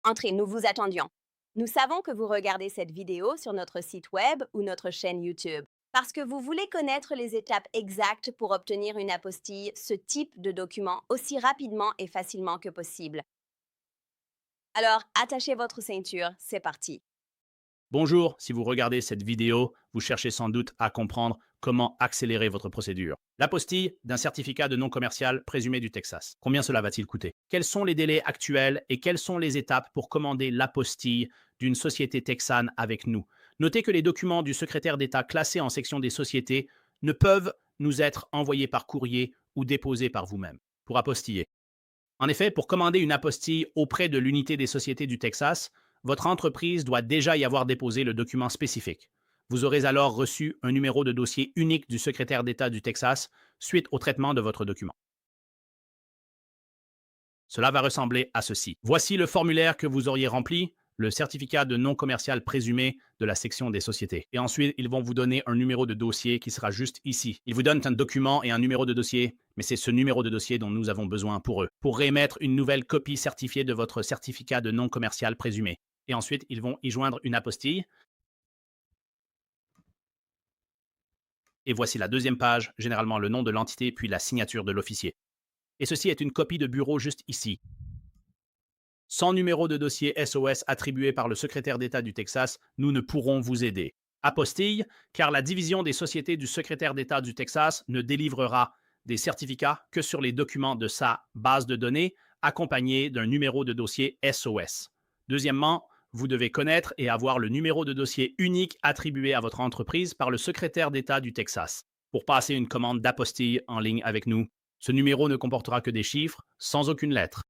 Entrez, nous vous attendions. Nous savons que vous regardez cette vidéo sur notre site web ou notre chaîne YouTube parce que vous voulez connaître les étapes exactes pour obtenir une apostille, ce type de document, aussi rapidement et facilement que possible. Alors, attachez votre ceinture, c'est parti. Bonjour, si vous regardez cette vidéo, vous cherchez sans doute à comprendre comment accélérer votre procédure. L'apostille d'un certificat de non commercial présumé du Texas. Combien cela va-t-il coûter? Quels sont les délais actuels et quelles sont les étapes pour commander l'apostille d'une société texane avec nous? Notez que les documents du secrétaire d'État classés en section des sociétés ne peuvent nous être envoyés par courrier ou déposés par vous-même pour apostiller. En effet, pour commander une apostille auprès de l'unité des sociétés du Texas, votre entreprise doit déjà y avoir déposé le document spécifique. Vous aurez alors reçu un numéro de dossier unique du secrétaire d'État du Texas suite au traitement de votre document. Cela va ressembler à ceci. Voici le formulaire que vous auriez rempli, le certificat de non commercial présumé de la section des sociétés. Et ensuite, ils vont vous donner un numéro de dossier qui sera juste ici. Ils vous donnent un document et un numéro de dossier, mais c'est ce numéro de dossier dont nous avons besoin pour eux, pour réémettre une nouvelle copie certifiée de votre certificat de non commercial présumé. Et ensuite, ils vont y joindre une apostille. Et voici la deuxième page, généralement le nom de l'entité puis la signature de l'officier. Et ceci est une copie de bureau juste ici. Sans numéro de dossier SOS attribué par le secrétaire d'État du Texas, nous ne pourrons vous aider. Apostille, car la division des sociétés du secrétaire d'État du Texas ne délivrera des certificats que sur les documents de sa base de données accompagnés d'un numéro de dossier SOS. Deuxièmement, vous devez connaître et avoir le numéro de dossier unique attribué à votre entreprise par le secrétaire d'État du Texas pour passer une commande d'apostille en ligne avec nous. Ce numéro ne comportera que des chiffres sans aucune lettre.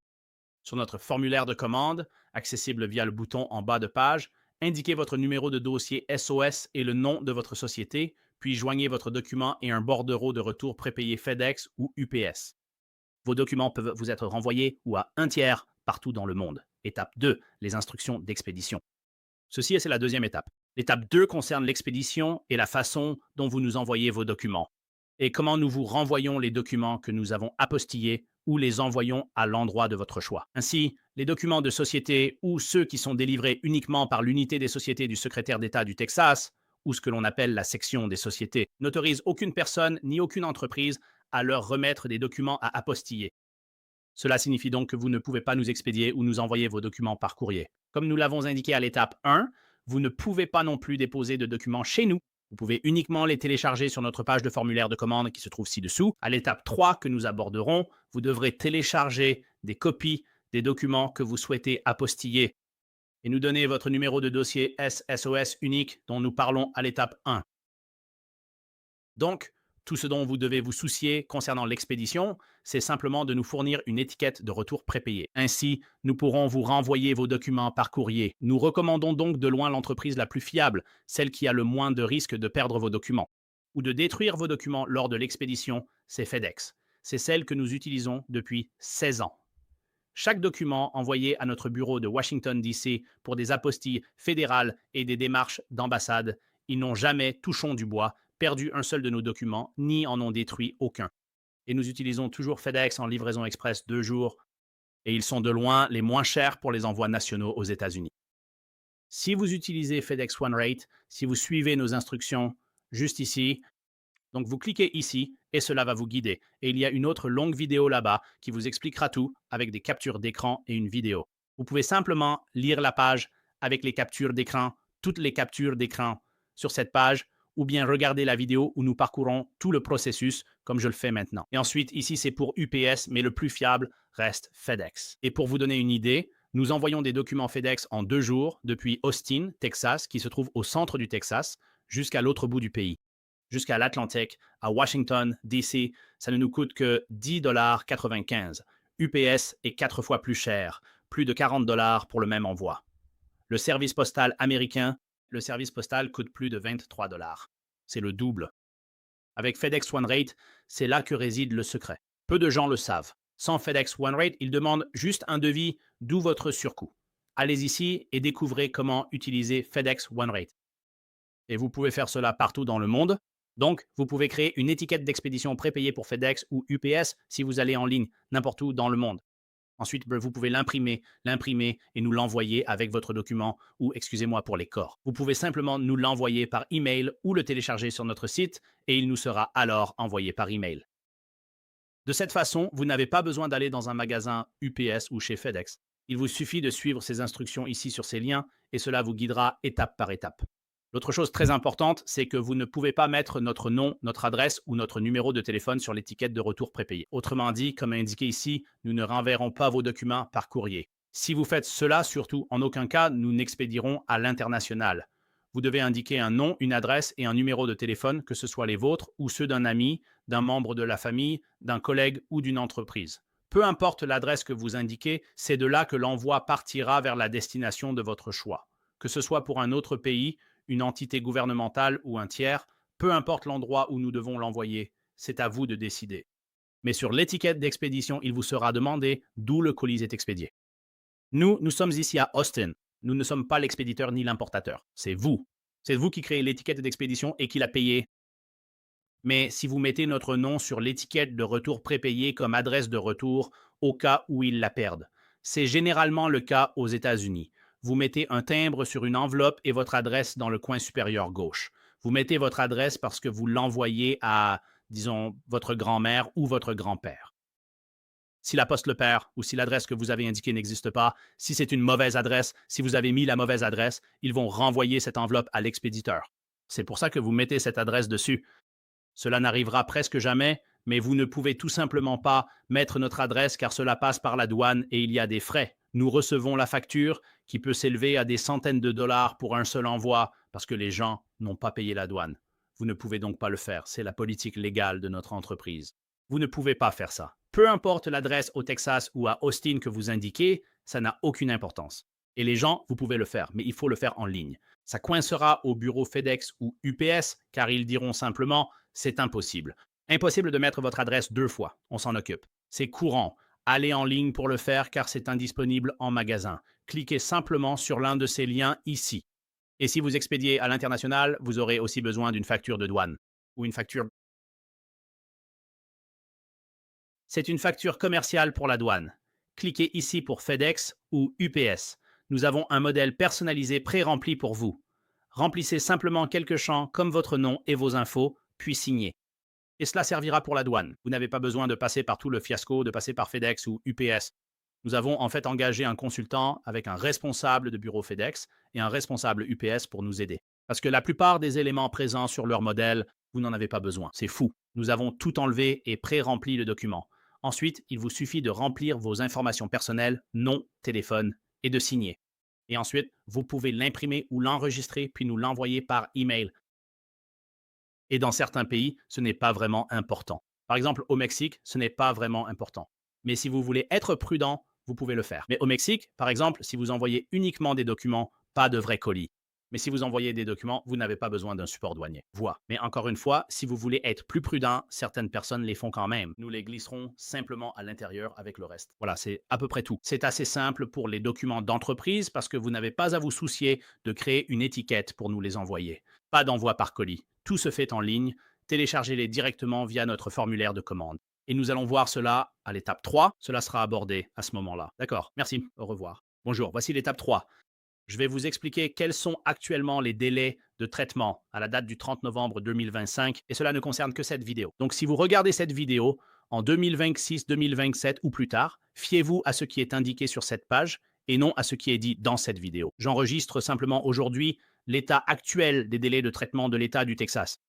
Sur notre formulaire de commande, accessible via le bouton en bas de page, indiquez votre numéro de dossier SOS et le nom de votre société, puis joignez votre document et un bordereau de retour prépayé FedEx ou UPS. Vos documents peuvent vous être renvoyés ou à un tiers partout dans le monde. Étape 2, les instructions d'expédition. Ceci, c'est la deuxième étape. L'étape 2 concerne l'expédition et la façon dont vous nous envoyez vos documents et comment nous vous renvoyons les documents que nous avons apostillés ou les envoyons à l'endroit de votre choix. Ainsi, les documents de société ou ceux qui sont délivrés uniquement par l'unité des sociétés du secrétaire d'État du Texas, ou ce que l'on appelle la section des sociétés, n'autorisent aucune personne ni aucune entreprise à leur remettre des documents à apostiller. Cela signifie donc que vous ne pouvez pas nous expédier ou nous envoyer vos documents par courrier. Comme nous l'avons indiqué à l'étape 1, vous ne pouvez pas non plus déposer de documents chez nous. Vous pouvez uniquement les télécharger sur notre page de formulaire de commande qui se trouve ci-dessous. À l'étape 3 que nous aborderons, vous devrez télécharger des copies des documents que vous souhaitez apostiller et nous donner votre numéro de dossier SSOS unique dont nous parlons à l'étape 1. Donc, tout ce dont vous devez vous soucier concernant l'expédition, c'est simplement de nous fournir une étiquette de retour prépayée. Ainsi, nous pourrons vous renvoyer vos documents par courrier. Nous recommandons donc de loin l'entreprise la plus fiable, celle qui a le moins de risque de perdre vos documents ou de détruire vos documents lors de l'expédition, c'est FedEx. C'est celle que nous utilisons depuis 16 ans. Chaque document envoyé à notre bureau de Washington, D.C. pour des apostilles fédérales et des démarches d'ambassade, ils n'ont jamais, touchons du bois, perdu un seul de nos documents, ni en ont détruit aucun. Et nous utilisons toujours FedEx en livraison express 2 jours, et ils sont de loin les moins chers pour les envois nationaux aux États-Unis. Si vous utilisez FedEx OneRate, si vous suivez nos instructions juste ici, donc vous cliquez ici et cela va vous guider. Et il y a une autre longue vidéo là-bas qui vous expliquera tout avec des captures d'écran et une vidéo. Vous pouvez simplement lire la page avec les captures d'écran, toutes les captures d'écran sur cette page, ou bien regarder la vidéo où nous parcourons tout le processus comme je le fais maintenant. Et ensuite, ici, c'est pour UPS, mais le plus fiable reste FedEx. Et pour vous donner une idée, nous envoyons des documents FedEx en 2 jours depuis Austin, Texas, qui se trouve au centre du Texas, jusqu'à l'autre bout du pays jusqu'à l'Atlantique, à Washington, D.C., ça ne nous coûte que 10,95 $. UPS est 4 fois plus cher, plus de 40 $ pour le même envoi. Le service postal américain, le service postal coûte plus de 23 $. C'est le double. Avec FedEx OneRate, c'est là que réside le secret. Peu de gens le savent. Sans FedEx OneRate, ils demandent juste un devis, d'où votre surcoût. Allez ici et découvrez comment utiliser FedEx OneRate. Et vous pouvez faire cela partout dans le monde. Donc, vous pouvez créer une étiquette d'expédition prépayée pour FedEx ou UPS si vous allez en ligne, n'importe où dans le monde. Ensuite, vous pouvez l'imprimer et nous l'envoyer avec votre document ou, excusez-moi pour les corps. Vous pouvez simplement nous l'envoyer par email ou le télécharger sur notre site et il nous sera alors envoyé par email. De cette façon, vous n'avez pas besoin d'aller dans un magasin UPS ou chez FedEx. Il vous suffit de suivre ces instructions ici sur ces liens et cela vous guidera étape par étape. L'autre chose très importante, c'est que vous ne pouvez pas mettre notre nom, notre adresse ou notre numéro de téléphone sur l'étiquette de retour prépayé. Autrement dit, comme indiqué ici, nous ne renverrons pas vos documents par courrier. Si vous faites cela, surtout, en aucun cas, nous n'expédierons à l'international. Vous devez indiquer un nom, une adresse et un numéro de téléphone, que ce soit les vôtres ou ceux d'un ami, d'un membre de la famille, d'un collègue ou d'une entreprise. Peu importe l'adresse que vous indiquez, c'est de là que l'envoi partira vers la destination de votre choix. Que ce soit pour un autre pays, une entité gouvernementale ou un tiers, peu importe l'endroit où nous devons l'envoyer, c'est à vous de décider. Mais sur l'étiquette d'expédition, il vous sera demandé d'où le colis est expédié. Nous sommes ici à Austin. Nous ne sommes pas l'expéditeur ni l'importateur. C'est vous. C'est vous qui créez l'étiquette d'expédition et qui la payez. Mais si vous mettez notre nom sur l'étiquette de retour prépayé comme adresse de retour au cas où ils la perdent, c'est généralement le cas aux États-Unis. Vous mettez un timbre sur une enveloppe et votre adresse dans le coin supérieur gauche. Vous mettez votre adresse parce que vous l'envoyez à, disons, votre grand-mère ou votre grand-père. Si la poste le perd ou si l'adresse que vous avez indiquée n'existe pas, si c'est une mauvaise adresse, si vous avez mis la mauvaise adresse, ils vont renvoyer cette enveloppe à l'expéditeur. C'est pour ça que vous mettez cette adresse dessus. Cela n'arrivera presque jamais, mais vous ne pouvez tout simplement pas mettre notre adresse car cela passe par la douane et il y a des frais. Nous recevons la facture qui peut s'élever à des centaines de dollars pour un seul envoi parce que les gens n'ont pas payé la douane. Vous ne pouvez donc pas le faire. C'est la politique légale de notre entreprise. Vous ne pouvez pas faire ça. Peu importe l'adresse au Texas ou à Austin que vous indiquez, ça n'a aucune importance. Et les gens, vous pouvez le faire, mais il faut le faire en ligne. Ça coincera au bureau FedEx ou UPS car ils diront simplement c'est impossible. Impossible de mettre votre adresse 2 fois. On s'en occupe. C'est courant. Allez en ligne pour le faire car c'est indisponible en magasin. Cliquez simplement sur l'un de ces liens ici. Et si vous expédiez à l'international, vous aurez aussi besoin d'une facture de douane ou une facture. C'est une facture commerciale pour la douane. Cliquez ici pour FedEx ou UPS. Nous avons un modèle personnalisé pré-rempli pour vous. Remplissez simplement quelques champs comme votre nom et vos infos, puis signez. Et cela servira pour la douane. Vous n'avez pas besoin de passer par tout le fiasco, de passer par FedEx ou UPS. Nous avons en fait engagé un consultant avec un responsable de bureau FedEx et un responsable UPS pour nous aider. Parce que la plupart des éléments présents sur leur modèle, vous n'en avez pas besoin. C'est fou. Nous avons tout enlevé et pré-rempli le document. Ensuite, il vous suffit de remplir vos informations personnelles, nom, téléphone et de signer. Et ensuite, vous pouvez l'imprimer ou l'enregistrer puis nous l'envoyer par email. Et dans certains pays, ce n'est pas vraiment important. Par exemple, au Mexique, ce n'est pas vraiment important. Mais si vous voulez être prudent, vous pouvez le faire. Mais au Mexique, par exemple, si vous envoyez uniquement des documents, pas de vrais colis. Mais si vous envoyez des documents, vous n'avez pas besoin d'un support douanier. Voilà. Mais encore une fois, si vous voulez être plus prudent, certaines personnes les font quand même. Nous les glisserons simplement à l'intérieur avec le reste. Voilà, c'est à peu près tout. C'est assez simple pour les documents d'entreprise parce que vous n'avez pas à vous soucier de créer une étiquette pour nous les envoyer. Pas d'envoi par colis. Tout se fait en ligne. Téléchargez-les directement via notre formulaire de commande. Et nous allons voir cela à l'étape 3. Cela sera abordé à ce moment-là. D'accord, merci, au revoir. Bonjour, voici l'étape 3. Je vais vous expliquer quels sont actuellement les délais de traitement à la date du 30 novembre 2025 et cela ne concerne que cette vidéo. Donc si vous regardez cette vidéo en 2026, 2027 ou plus tard, fiez-vous à ce qui est indiqué sur cette page et non à ce qui est dit dans cette vidéo. J'enregistre simplement aujourd'hui l'état actuel des délais de traitement de l'État du Texas.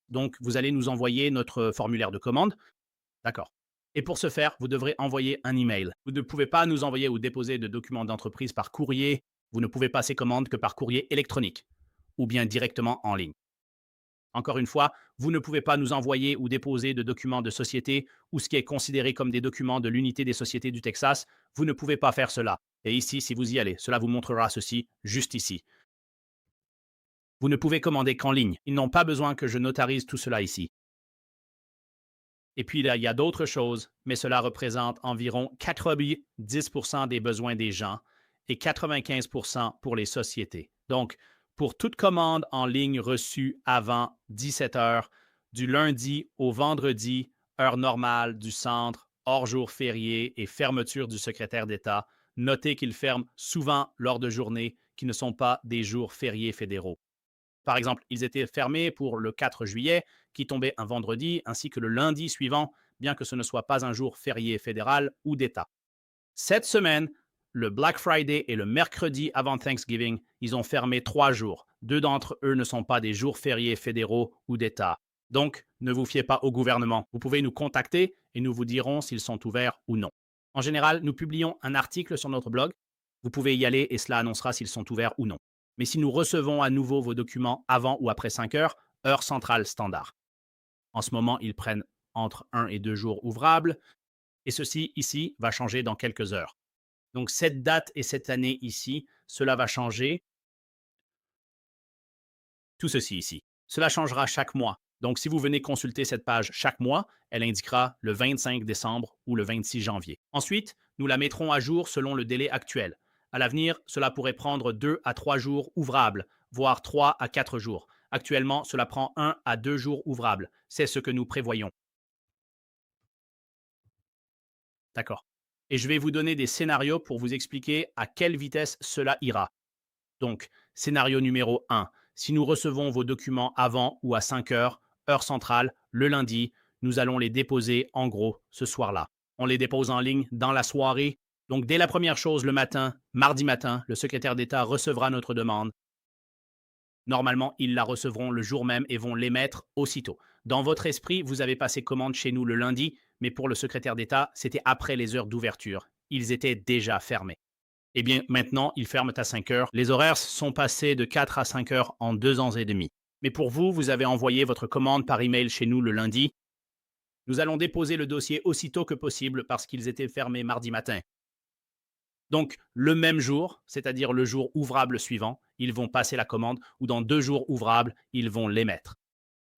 Donc vous allez nous envoyer notre formulaire de commande. D'accord. Et pour ce faire, vous devrez envoyer un email. Vous ne pouvez pas nous envoyer ou déposer de documents d'entreprise par courrier. Vous ne pouvez passer commande que par courrier électronique ou bien directement en ligne. Encore une fois, vous ne pouvez pas nous envoyer ou déposer de documents de société ou ce qui est considéré comme des documents de l'unité des sociétés du Texas. Vous ne pouvez pas faire cela. Et ici, si vous y allez, cela vous montrera ceci juste ici. Vous ne pouvez commander qu'en ligne. Ils n'ont pas besoin que je notarise tout cela ici. Et puis, là, il y a d'autres choses, mais cela représente environ 90% des besoins des gens et 95% pour les sociétés. Donc, pour toute commande en ligne reçue avant 17 heures, du lundi au vendredi, heure normale du centre, hors jours fériés et fermeture du secrétaire d'État, notez qu'ils ferment souvent lors de journées qui ne sont pas des jours fériés fédéraux. Par exemple, ils étaient fermés pour le 4 juillet, qui tombait un vendredi, ainsi que le lundi suivant, bien que ce ne soit pas un jour férié fédéral ou d'État. Cette semaine, le Black Friday et le mercredi avant Thanksgiving, ils ont fermé 3 jours. 2 d'entre eux ne sont pas des jours fériés fédéraux ou d'État. Donc, ne vous fiez pas au gouvernement. Vous pouvez nous contacter et nous vous dirons s'ils sont ouverts ou non. En général, nous publions un article sur notre blog. Vous pouvez y aller et cela annoncera s'ils sont ouverts ou non. Mais si nous recevons à nouveau vos documents avant ou après 5 heures, heure centrale standard. En ce moment, ils prennent entre 1 et 2 jours ouvrables et ceci ici va changer dans quelques heures. Donc cette date et cette année ici, cela va changer. Tout ceci ici. Cela changera chaque mois. Donc si vous venez consulter cette page chaque mois, elle indiquera le 25 décembre ou le 26 janvier. Ensuite, nous la mettrons à jour selon le délai actuel. À l'avenir, cela pourrait prendre 2 à 3 jours ouvrables, voire 3 à 4 jours. Actuellement, cela prend 1 à 2 jours ouvrables. C'est ce que nous prévoyons. D'accord. Et je vais vous donner des scénarios pour vous expliquer à quelle vitesse cela ira. Donc, scénario numéro 1. Si nous recevons vos documents avant ou à 5 heures, heure centrale, le lundi, nous allons les déposer en gros ce soir-là. On les dépose en ligne dans la soirée. Donc, dès la première chose le matin, mardi matin, le secrétaire d'État recevra notre demande. Normalement, ils la recevront le jour même et vont l'émettre aussitôt. Dans votre esprit, vous avez passé commande chez nous le lundi, mais pour le secrétaire d'État, c'était après les heures d'ouverture. Ils étaient déjà fermés. Eh bien, maintenant, ils ferment à 5 heures. Les horaires sont passés de 4 à 5 heures en 2 ans et demi. Mais pour vous, vous avez envoyé votre commande par email chez nous le lundi. Nous allons déposer le dossier aussitôt que possible parce qu'ils étaient fermés mardi matin. Donc, le même jour, c'est-à-dire le jour ouvrable suivant, ils vont passer la commande ou dans 2 jours ouvrables, ils vont l'émettre.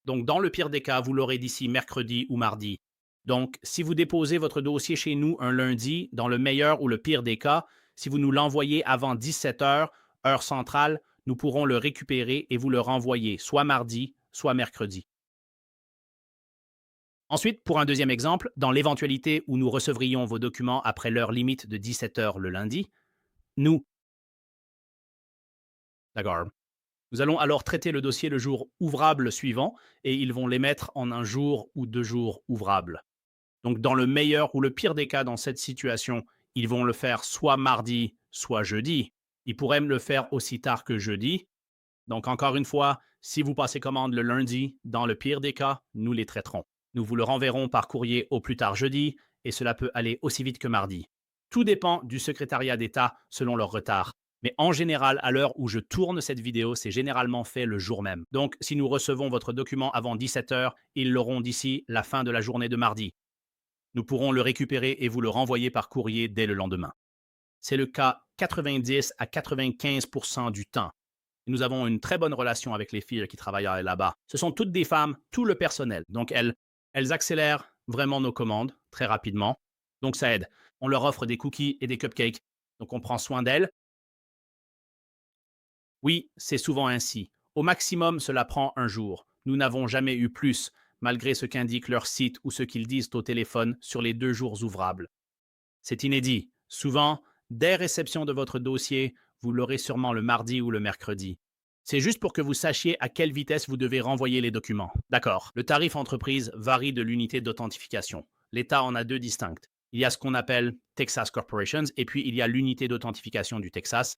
Donc, dans le pire des cas, vous l'aurez d'ici mercredi ou mardi. Donc, si vous déposez votre dossier chez nous un lundi, dans le meilleur ou le pire des cas, si vous nous l'envoyez avant 17 heures, heure centrale, nous pourrons le récupérer et vous le renvoyer soit mardi, soit mercredi. Ensuite, pour un deuxième exemple, dans l'éventualité où nous recevrions vos documents après l'heure limite de 17 heures le lundi, nous, d'accord, nous allons alors traiter le dossier le jour ouvrable suivant et ils vont l'émettre en un jour ou 2 jours ouvrables. Donc, dans le meilleur ou le pire des cas dans cette situation, ils vont le faire soit mardi, soit jeudi. Ils pourraient me le faire aussi tard que jeudi. Donc, encore une fois, si vous passez commande le lundi, dans le pire des cas, nous les traiterons. Nous vous le renverrons par courrier au plus tard jeudi et cela peut aller aussi vite que mardi. Tout dépend du secrétariat d'État selon leur retard. Mais en général, à l'heure où je tourne cette vidéo, c'est généralement fait le jour même. Donc, si nous recevons votre document avant 17 heures, ils l'auront d'ici la fin de la journée de mardi. Nous pourrons le récupérer et vous le renvoyer par courrier dès le lendemain. C'est le cas 90 à 95 du temps. Nous avons une très bonne relation avec les filles qui travaillent là-bas. Ce sont toutes des femmes, tout le personnel. Donc, elles accélèrent vraiment nos commandes très rapidement. Donc, ça aide. On leur offre des cookies et des cupcakes. Donc, on prend soin d'elles. Oui, c'est souvent ainsi. Au maximum, cela prend un jour. Nous n'avons jamais eu plus, malgré ce qu'indique leur site ou ce qu'ils disent au téléphone sur les 2 jours ouvrables. C'est inédit. Souvent, dès réception de votre dossier, vous l'aurez sûrement le mardi ou le mercredi. C'est juste pour que vous sachiez à quelle vitesse vous devez renvoyer les documents. D'accord. Le tarif entreprise varie de l'unité d'authentification. L'État en a 2 distinctes. Il y a ce qu'on appelle Texas Corporations et puis il y a l'unité d'authentification du Texas.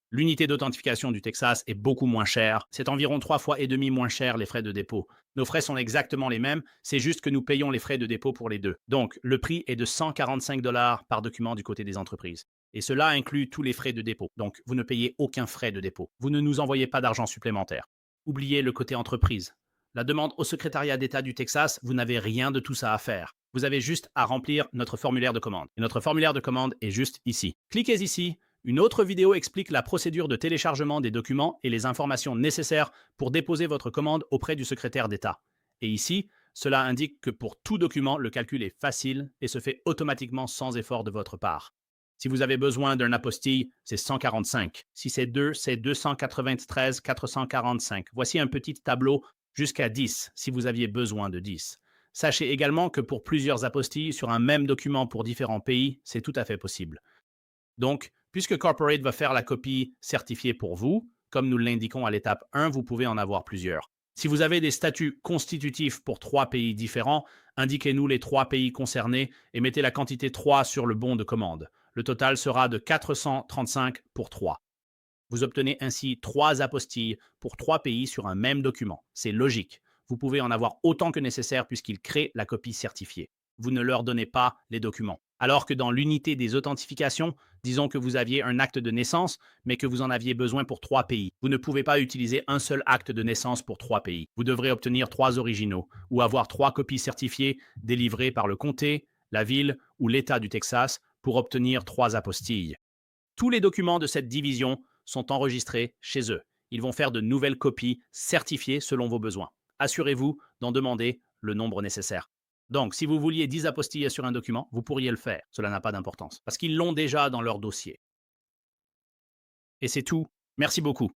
L'unité d'authentification du Texas est beaucoup moins chère. C'est environ 3 fois et demi moins cher les frais de dépôt. Nos frais sont exactement les mêmes, c'est juste que nous payons les frais de dépôt pour les deux. Donc, le prix est de 145 $ par document du côté des entreprises. Et cela inclut tous les frais de dépôt. Donc, vous ne payez aucun frais de dépôt. Vous ne nous envoyez pas d'argent supplémentaire. Oubliez le côté entreprise. La demande au secrétariat d'État du Texas, vous n'avez rien de tout ça à faire. Vous avez juste à remplir notre formulaire de commande. Et notre formulaire de commande est juste ici. Cliquez ici. Une autre vidéo explique la procédure de téléchargement des documents et les informations nécessaires pour déposer votre commande auprès du secrétaire d'État. Et ici, cela indique que pour tout document, le calcul est facile et se fait automatiquement sans effort de votre part. Si vous avez besoin d'un apostille, c'est 145. Si c'est 2, c'est 293 445. Voici un petit tableau jusqu'à 10 si vous aviez besoin de 10. Sachez également que pour plusieurs apostilles sur un même document pour différents pays, c'est tout à fait possible. Donc, puisque Corporate va faire la copie certifiée pour vous, comme nous l'indiquons à l'étape 1, vous pouvez en avoir plusieurs. Si vous avez des statuts constitutifs pour 3 pays différents, indiquez-nous les 3 pays concernés et mettez la quantité 3 sur le bon de commande. Le total sera de 435 pour 3. Vous obtenez ainsi 3 apostilles pour 3 pays sur un même document. C'est logique. Vous pouvez en avoir autant que nécessaire puisqu'ils créent la copie certifiée. Vous ne leur donnez pas les documents. Alors que dans l'unité des authentifications, disons que vous aviez un acte de naissance, mais que vous en aviez besoin pour 3 pays. Vous ne pouvez pas utiliser un seul acte de naissance pour 3 pays. Vous devrez obtenir 3 originaux ou avoir 3 copies certifiées délivrées par le comté, la ville ou l'État du Texas pour obtenir 3 apostilles. Tous les documents de cette division sont enregistrés chez eux. Ils vont faire de nouvelles copies certifiées selon vos besoins. Assurez-vous d'en demander le nombre nécessaire. Donc, si vous vouliez 10 apostilles sur un document, vous pourriez le faire. Cela n'a pas d'importance, parce qu'ils l'ont déjà dans leur dossier. Et c'est tout. Merci beaucoup.